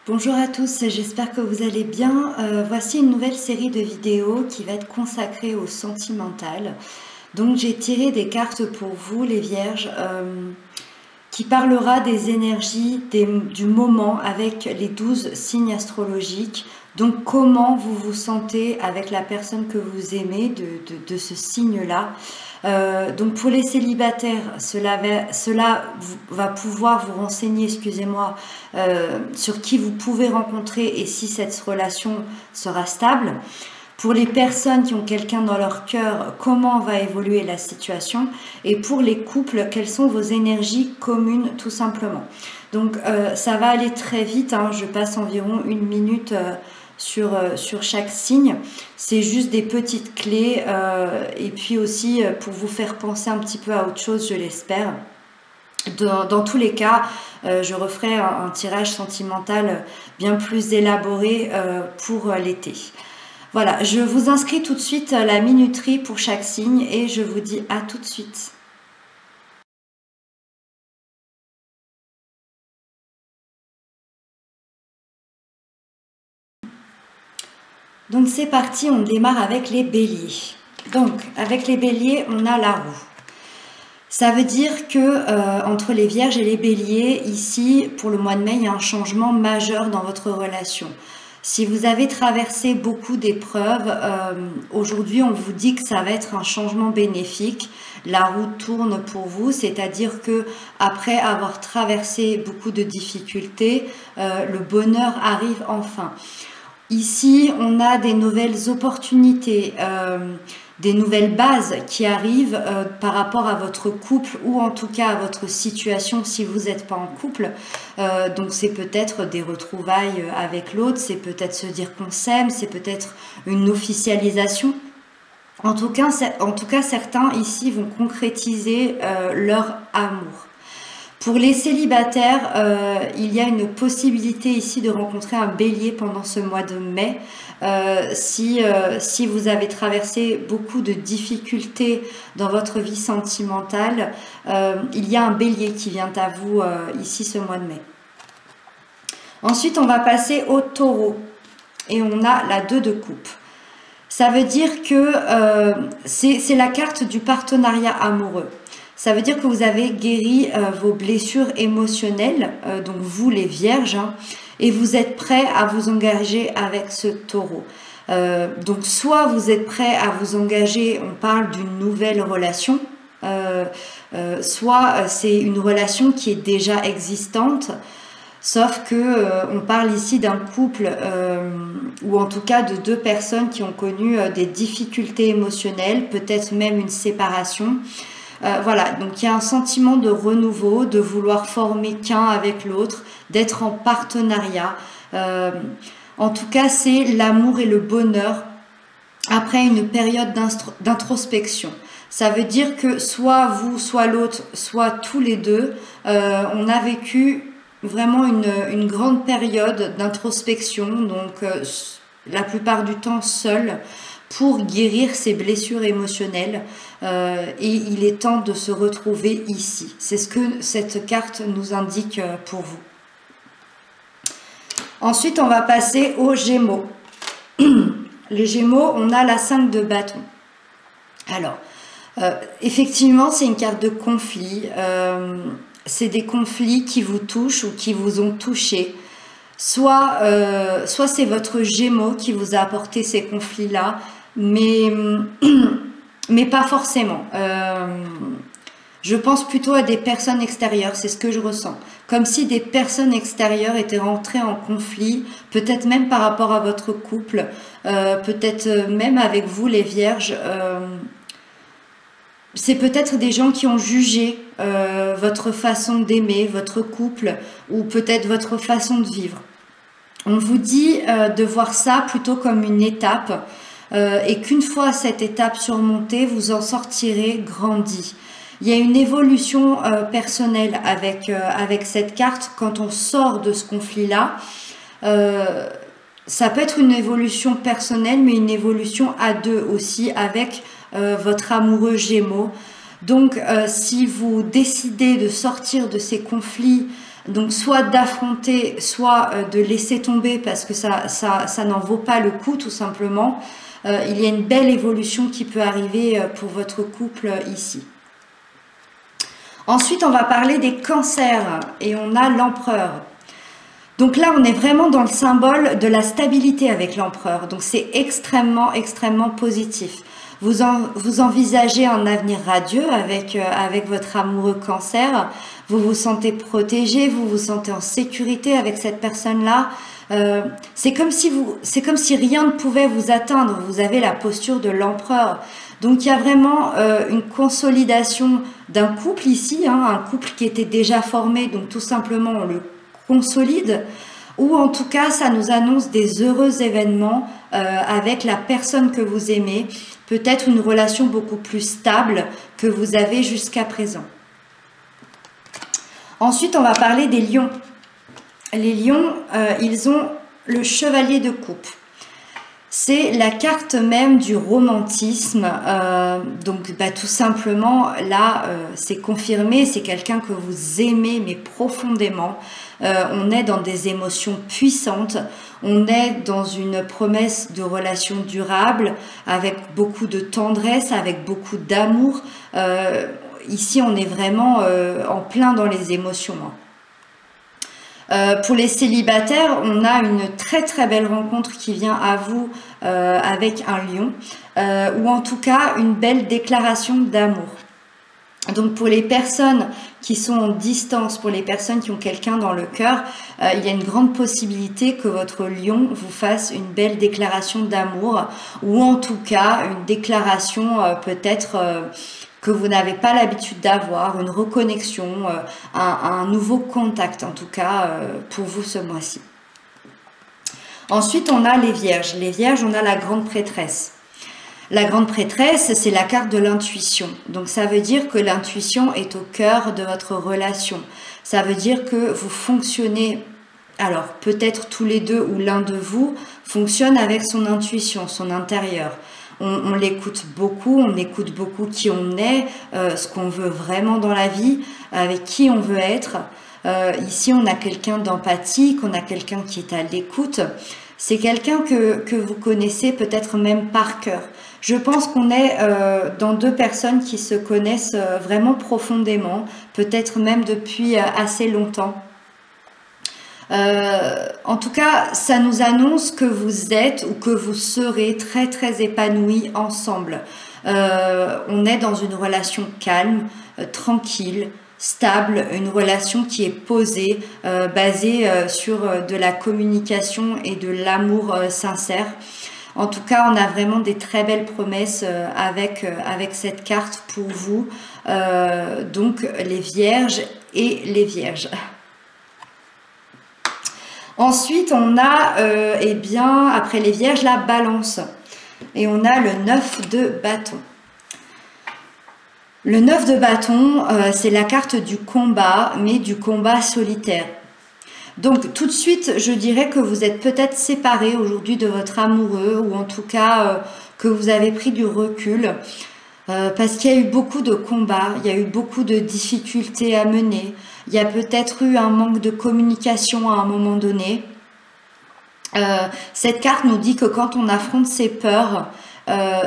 Bonjour à tous, j'espère que vous allez bien. Voici une nouvelle série de vidéos qui va être consacrée au sentimental. Donc j'ai tiré des cartes pour vous, les Vierges, qui parlera des énergies du moment avec les 12 signes astrologiques. Donc comment vous vous sentez avec la personne que vous aimez de ce signe-là. Donc pour les célibataires, cela va pouvoir vous renseigner, excusez-moi, sur qui vous pouvez rencontrer et si cette relation sera stable. Pour les personnes qui ont quelqu'un dans leur cœur, comment va évoluer la situation. Et pour les couples, quelles sont vos énergies communes tout simplement. Donc ça va aller très vite, hein, je passe environ 1 minute sur chaque signe. C'est juste des petites clés et puis aussi pour vous faire penser un petit peu à autre chose, je l'espère. Dans tous les cas, je referai un tirage sentimental bien plus élaboré pour l'été. Voilà, je vous inscris tout de suite à la minuterie pour chaque signe et je vous dis à tout de suite. Donc c'est parti, on démarre avec les béliers. Donc avec les béliers, on a la roue. Ça veut dire que entre les vierges et les béliers, ici, pour le mois de mai, il y a un changement majeur dans votre relation. Si vous avez traversé beaucoup d'épreuves, aujourd'hui on vous dit que ça va être un changement bénéfique. La roue tourne pour vous, c'est-à-dire que après avoir traversé beaucoup de difficultés, le bonheur arrive enfin. Ici, on a des nouvelles opportunités, des nouvelles bases qui arrivent par rapport à votre couple ou en tout cas à votre situation si vous n'êtes pas en couple. Donc c'est peut-être des retrouvailles avec l'autre, c'est peut-être se dire qu'on s'aime, c'est peut-être une officialisation. En tout cas, certains ici vont concrétiser leur amour. Pour les célibataires, il y a une possibilité ici de rencontrer un bélier pendant ce mois de mai. Si vous avez traversé beaucoup de difficultés dans votre vie sentimentale, il y a un bélier qui vient à vous ici ce mois de mai. Ensuite, on va passer au taureau et on a la 2 de coupe. Ça veut dire que c'est la carte du partenariat amoureux. Ça veut dire que vous avez guéri vos blessures émotionnelles, donc vous les vierges, hein, et vous êtes prêts à vous engager avec ce taureau. Donc soit vous êtes prêts à vous engager, on parle d'une nouvelle relation, soit c'est une relation qui est déjà existante, sauf que on parle ici d'un couple ou en tout cas de 2 personnes qui ont connu des difficultés émotionnelles, peut-être même une séparation. Voilà, donc il y a un sentiment de renouveau, de vouloir former qu'un avec l'autre, d'être en partenariat. En tout cas, c'est l'amour et le bonheur après une période d'introspection. Ça veut dire que soit vous, soit l'autre, soit tous les deux, on a vécu vraiment une grande période d'introspection, donc la plupart du temps seul, pour guérir ses blessures émotionnelles et il est temps de se retrouver ici. C'est ce que cette carte nous indique pour vous. Ensuite, on va passer aux Gémeaux. Les Gémeaux, on a la 5 de bâton. Alors, effectivement, c'est une carte de conflit. C'est des conflits qui vous touchent ou qui vous ont touché. Soit c'est votre Gémeaux qui vous a apporté ces conflits-là, mais pas forcément. Je pense plutôt à des personnes extérieures, c'est ce que je ressens. Comme si des personnes extérieures étaient rentrées en conflit, peut-être même par rapport à votre couple, peut-être même avec vous les vierges. C'est peut-être des gens qui ont jugé votre façon d'aimer, votre couple, ou peut-être votre façon de vivre. On vous dit de voir ça plutôt comme une étape et qu'une fois cette étape surmontée, vous en sortirez grandi. Il y a une évolution personnelle avec cette carte quand on sort de ce conflit-là. Ça peut être une évolution personnelle, mais une évolution à 2 aussi avec votre amoureux Gémeaux. Donc, si vous décidez de sortir de ces conflits Donc soit d'affronter, soit de laisser tomber parce que ça n'en vaut pas le coup tout simplement. Il y a une belle évolution qui peut arriver pour votre couple ici. Ensuite, on va parler des cancers et on a l'empereur. Donc là, on est vraiment dans le symbole de la stabilité avec l'empereur. Donc c'est extrêmement, extrêmement positif. Vous envisagez un avenir radieux avec votre amoureux cancer. Vous vous sentez protégé, vous vous sentez en sécurité avec cette personne-là. C'est comme si rien ne pouvait vous atteindre. Vous avez la posture de l'empereur. Donc il y a vraiment une consolidation d'un couple ici, hein, un couple qui était déjà formé, donc tout simplement on le consolide, ou en tout cas ça nous annonce des heureux événements avec la personne que vous aimez, peut-être une relation beaucoup plus stable que vous avez jusqu'à présent. Ensuite on va parler des lions. Les lions, ils ont le chevalier de coupe. C'est la carte même du romantisme, donc tout simplement là c'est confirmé, c'est quelqu'un que vous aimez mais profondément. On est dans des émotions puissantes, on est dans une promesse de relation durable avec beaucoup de tendresse, avec beaucoup d'amour. Ici on est vraiment en plein dans les émotions. Pour les célibataires, on a une très très belle rencontre qui vient à vous avec un lion, ou en tout cas une belle déclaration d'amour. Donc pour les personnes qui sont en distance, pour les personnes qui ont quelqu'un dans le cœur, il y a une grande possibilité que votre lion vous fasse une belle déclaration d'amour, ou en tout cas une déclaration peut-être que vous n'avez pas l'habitude d'avoir, une reconnexion, un nouveau contact en tout cas pour vous ce mois-ci. Ensuite, on a les vierges. Les vierges, on a la grande prêtresse. La grande prêtresse, c'est la carte de l'intuition. Donc ça veut dire que l'intuition est au cœur de votre relation. Ça veut dire que vous fonctionnez, alors peut-être tous les deux ou l'un de vous fonctionne avec son intuition, son intérieur. On l'écoute beaucoup, on écoute beaucoup qui on est, ce qu'on veut vraiment dans la vie, avec qui on veut être. Ici, on a quelqu'un d'empathique, on a quelqu'un qui est à l'écoute. C'est quelqu'un que vous connaissez peut-être même par cœur. Je pense qu'on est dans deux personnes qui se connaissent vraiment profondément, peut-être même depuis assez longtemps. En tout cas, ça nous annonce que vous êtes ou que vous serez très très épanouis ensemble. On est dans une relation calme, tranquille, stable, une relation qui est posée, basée sur de la communication et de l'amour sincère. En tout cas, on a vraiment des très belles promesses avec cette carte pour vous. Donc, les vierges et les vierges. Ensuite, on a, après les vierges, la balance. Et on a le 9 de bâton. Le 9 de bâton, c'est la carte du combat, mais du combat solitaire. Donc, tout de suite, je dirais que vous êtes peut-être séparés aujourd'hui de votre amoureux, ou en tout cas, que vous avez pris du recul. Parce qu'il y a eu beaucoup de combats, il y a eu beaucoup de difficultés à mener. Il y a peut-être eu un manque de communication à un moment donné. Cette carte nous dit que quand on affronte ses peurs,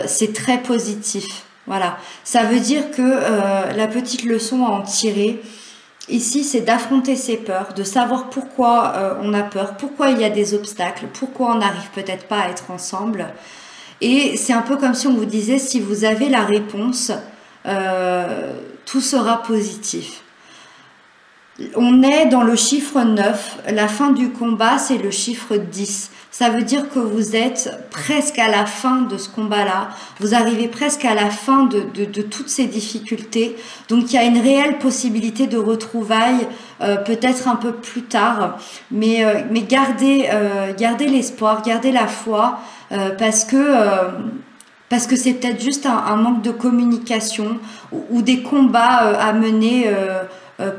c'est très positif. Voilà, ça veut dire que la petite leçon à en tirer ici, c'est d'affronter ses peurs, de savoir pourquoi on a peur, pourquoi il y a des obstacles, pourquoi on n'arrive peut-être pas à être ensemble. Et c'est un peu comme si on vous disait, si vous avez la réponse, tout sera positif. On est dans le chiffre 9, la fin du combat, c'est le chiffre 10. Ça veut dire que vous êtes presque à la fin de ce combat-là. Vous arrivez presque à la fin de toutes ces difficultés. Donc, il y a une réelle possibilité de retrouvailles, peut-être un peu plus tard. Mais gardez l'espoir, gardez la foi, parce que c'est peut-être juste un manque de communication ou des combats à mener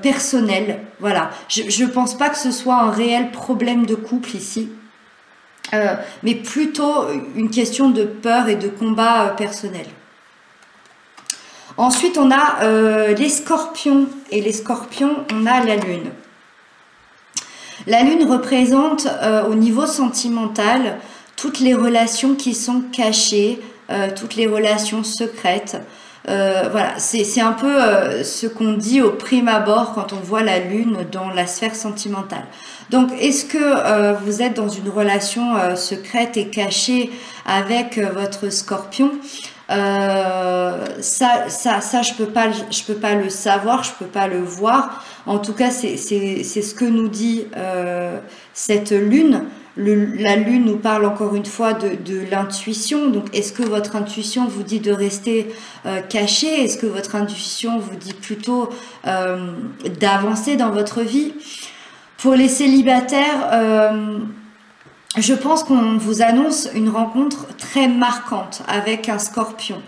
personnels. Voilà. Je ne pense pas que ce soit un réel problème de couple ici. Mais plutôt une question de peur et de combat personnel. Ensuite, on a les scorpions. Et les scorpions, on a la lune. La lune représente au niveau sentimental toutes les relations qui sont cachées, toutes les relations secrètes. Voilà, c'est un peu ce qu'on dit au prime abord quand on voit la lune dans la sphère sentimentale. Donc, est-ce que vous êtes dans une relation secrète et cachée avec votre scorpion? Ça, je peux pas le savoir, je peux pas le voir. En tout cas, c'est ce que nous dit cette lune. La lune nous parle encore une fois de l'intuition. Donc, est-ce que votre intuition vous dit de rester caché? Est-ce que votre intuition vous dit plutôt d'avancer dans votre vie? Pour les célibataires, je pense qu'on vous annonce une rencontre très marquante avec un scorpion.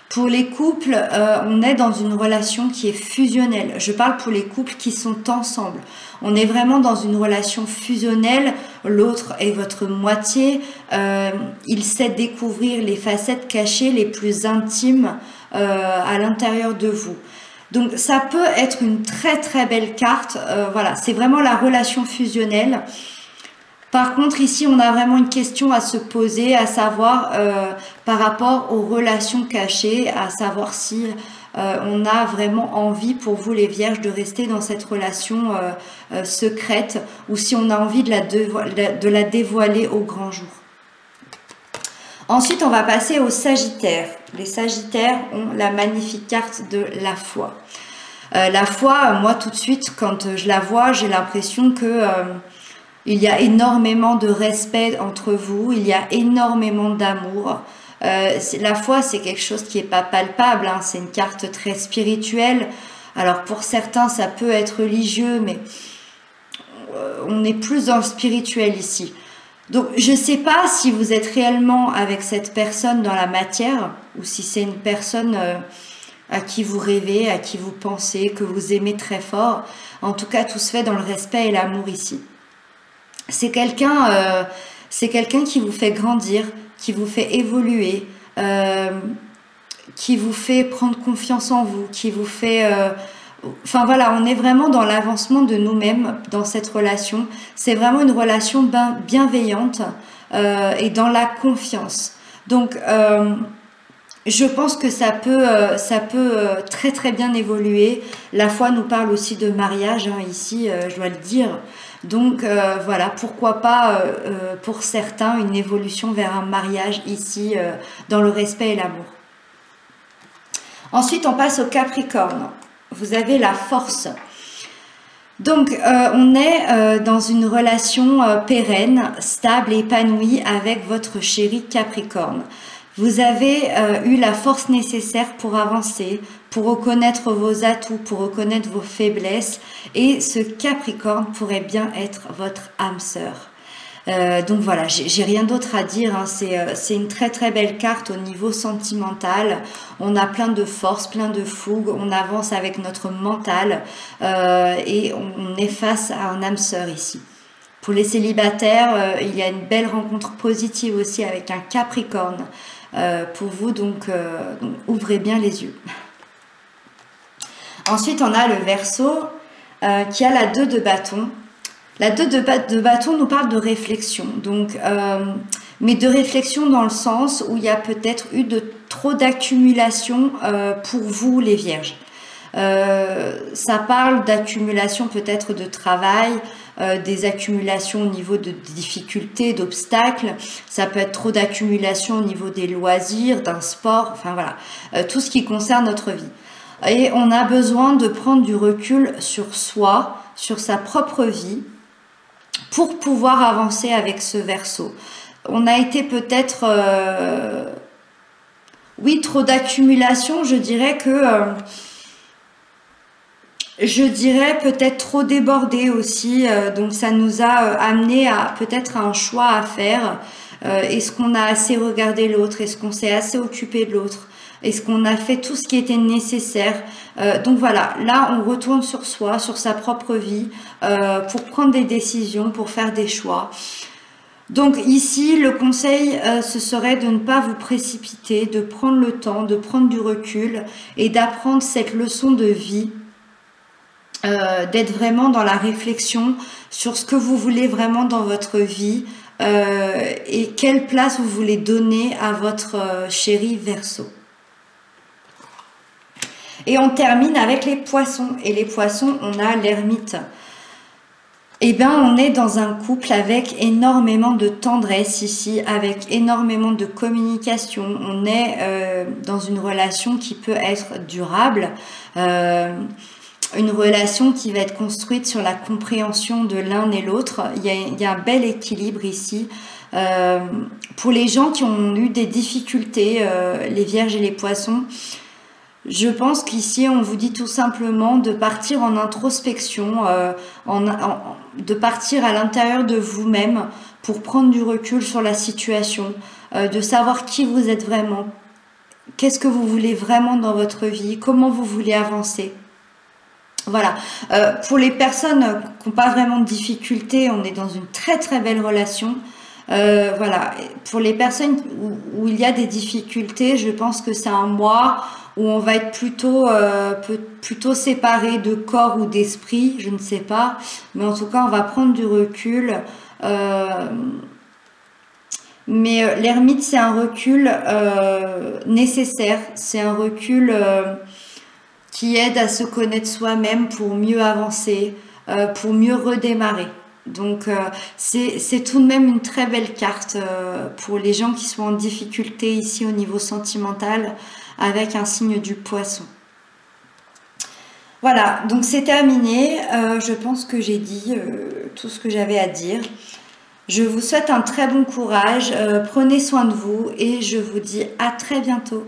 Pour les couples, on est dans une relation qui est fusionnelle. Je parle pour les couples qui sont ensemble. On est vraiment dans une relation fusionnelle. L'autre est votre moitié. Il sait découvrir les facettes cachées les plus intimes à l'intérieur de vous. Donc ça peut être une très très belle carte. Voilà, c'est vraiment la relation fusionnelle. Par contre, ici, on a vraiment une question à se poser, à savoir par rapport aux relations cachées, à savoir si on a vraiment envie pour vous, les vierges, de rester dans cette relation secrète ou si on a envie de la dévoiler au grand jour. Ensuite, on va passer aux Sagittaires. Les Sagittaires ont la magnifique carte de la foi. La foi, moi, tout de suite, quand je la vois, j'ai l'impression que... il y a énormément de respect entre vous, il y a énormément d'amour. La foi, c'est quelque chose qui n'est pas palpable, hein, c'est une carte très spirituelle. Alors pour certains, ça peut être religieux, mais on est plus dans le spirituel ici. Donc je ne sais pas si vous êtes réellement avec cette personne dans la matière, ou si c'est une personne à qui vous rêvez, à qui vous pensez, que vous aimez très fort. En tout cas, tout se fait dans le respect et l'amour ici. C'est quelqu'un qui vous fait grandir, qui vous fait évoluer, qui vous fait prendre confiance en vous, qui vous fait... Enfin voilà, on est vraiment dans l'avancement de nous-mêmes dans cette relation. C'est vraiment une relation bienveillante et dans la confiance. Donc, je pense que ça peut très très bien évoluer. La foi nous parle aussi de mariage, hein, ici, je dois le dire. Donc voilà, pourquoi pas pour certains une évolution vers un mariage ici dans le respect et l'amour. Ensuite, on passe au Capricorne. Vous avez la force. Donc, on est dans une relation pérenne, stable et épanouie avec votre chéri Capricorne. Vous avez eu la force nécessaire pour avancer, pour reconnaître vos atouts, pour reconnaître vos faiblesses. Et ce Capricorne pourrait bien être votre âme sœur. Donc voilà, j'ai rien d'autre à dire, hein. C'est une très très belle carte au niveau sentimental. On a plein de force, plein de fougue, on avance avec notre mental et on est face à un âme sœur ici. Pour les célibataires, il y a une belle rencontre positive aussi avec un Capricorne pour vous, donc ouvrez bien les yeux. Ensuite, on a le Verseau qui a la 2 de bâton. La 2 de bâton nous parle de réflexion, donc, mais de réflexion dans le sens où il y a peut-être eu trop d'accumulation pour vous les vierges. Ça parle d'accumulation peut-être de travail, des accumulations au niveau de difficultés, d'obstacles. Ça peut être trop d'accumulation au niveau des loisirs, d'un sport, enfin voilà, tout ce qui concerne notre vie. Et on a besoin de prendre du recul sur soi, sur sa propre vie, pour pouvoir avancer avec ce Verseau. On a été peut-être, oui, trop d'accumulation, je dirais peut-être trop débordé aussi, donc ça nous a amené à peut-être un choix à faire. Est-ce qu'on a assez regardé l'autre? Est-ce qu'on s'est assez occupé de l'autre? Est-ce qu'on a fait tout ce qui était nécessaire? Donc voilà, là on retourne sur soi, sur sa propre vie, pour prendre des décisions, pour faire des choix. Donc ici, le conseil, ce serait de ne pas vous précipiter, de prendre le temps, de prendre du recul et d'apprendre cette leçon de vie d'être vraiment dans la réflexion sur ce que vous voulez vraiment dans votre vie et quelle place vous voulez donner à votre chéri Verseau. Et on termine avec les poissons. Et les poissons, on a l'ermite. Eh bien, on est dans un couple avec énormément de tendresse ici, avec énormément de communication. On est dans une relation qui peut être durable, une relation qui va être construite sur la compréhension de l'un et l'autre. Il y a un bel équilibre ici. Pour les gens qui ont eu des difficultés, les vierges et les poissons, je pense qu'ici, on vous dit tout simplement de partir en introspection, de partir à l'intérieur de vous-même pour prendre du recul sur la situation, de savoir qui vous êtes vraiment, qu'est-ce que vous voulez vraiment dans votre vie, comment vous voulez avancer. Voilà. Pour les personnes qui n'ont pas vraiment de difficultés, on est dans une très très belle relation. Voilà. Pour les personnes où il y a des difficultés, je pense que c'est un mois où on va être plutôt séparé de corps ou d'esprit, je ne sais pas, mais en tout cas on va prendre du recul. Mais l'ermite, c'est un recul nécessaire, c'est un recul qui aide à se connaître soi-même pour mieux avancer, pour mieux redémarrer. Donc c'est tout de même une très belle carte pour les gens qui sont en difficulté ici au niveau sentimental avec un signe du poisson. Voilà, donc c'est terminé. Je pense que j'ai dit tout ce que j'avais à dire. Je vous souhaite un très bon courage, prenez soin de vous et je vous dis à très bientôt.